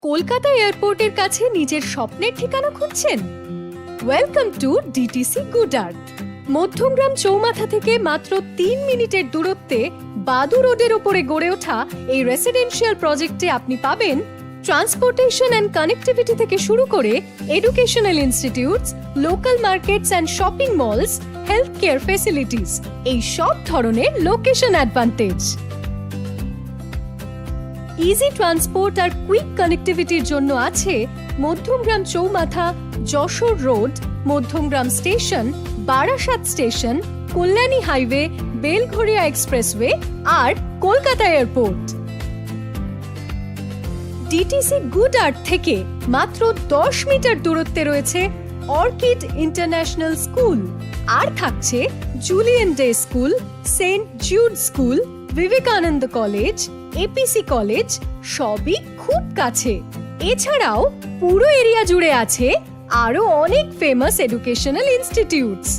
কলকাতা এয়ারপোর্টের কাছে নিজের স্বপ্নের ঠিকানা খুঁজছেন? Welcome to DTC good earth. Madhyamgram চৌমাথা থেকে মাত্র ৩ মিনিটের দূরত্বে বাদু রোডের ওপরে গড়ে ওঠা এই রেসিডেন্সিয়াল প্রজেক্টে আপনি পাবেন ট্রান্সপোর্টেশন অ্যান্ড কানেক্টিভিটি থেকে শুরু করে educational institutes, local markets and shopping malls, health care facilities, এই সব ধরনের লোকেশন অ্যাডভান্টেজ। ইজি ট্রান্সপোর্ট আর কুইক কানেক্টিভিটির জন্য আছে মধ্যমগ্রাম চৌমাথা, Jessore road, Madhyamgram station, Barasat station, Kalyani highway, Belgharia expressway আর Kolkata airport. DTC good earth থেকে মাত্র 10 মিটার দূরত্বে রয়েছে অর্কিড ইন্টারন্যাশনাল স্কুল, আর থাকছে Julian day school, saint Jude school, Vivekananda college, APC college, সবই খুব কাছে। এছাড়াও পুরো এরিয়া জুড়ে আছে আরো অনেক ফেমাস এডুকেশনাল ইনস্টিটিউটস।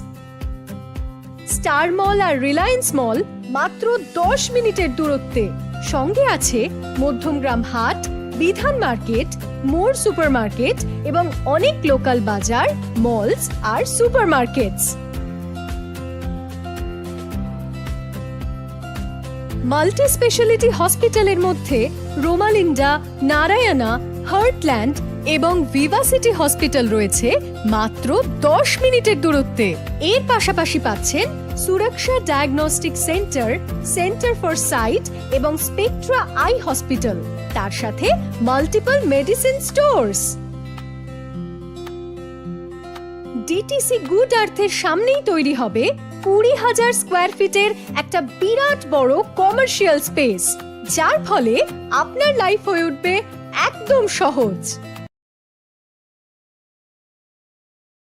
স্টার মল আর রিলায়েন্স মল মাত্র 10 মিনিটের দূরত্বে। সঙ্গে আছে মধ্যমগ্রাম হাট, বিধান মার্কেট, মোর সুপারমার্কেট এবং অনেক লোকাল বাজার, মলস আর সুপারমার্কেটস। মাল্টি স্পেশালিটি হসপিটালের মধ্যে রোমালিন্ডা, নারায়ণা, হার্টল্যান্ড এবং ভিভাসিটি হসপিটাল রয়েছে মাত্র 10 মিনিটের দূরত্বে। এর পাশাপাশি পাচ্ছেন Suraksha diagnostic centre, centre for sight এবং স্পেকট্রা আই হসপিটাল, তার সাথে multiple medicine stores. DTC good আর্থের সামনেই তৈরি হবে 20,000 স্কোয়ার ফিটের একটা বিরাট বড় কমার্শিয়াল স্পেস, যার ফলে আপনার লাইফ হয়ে উঠবে একদম সহজ।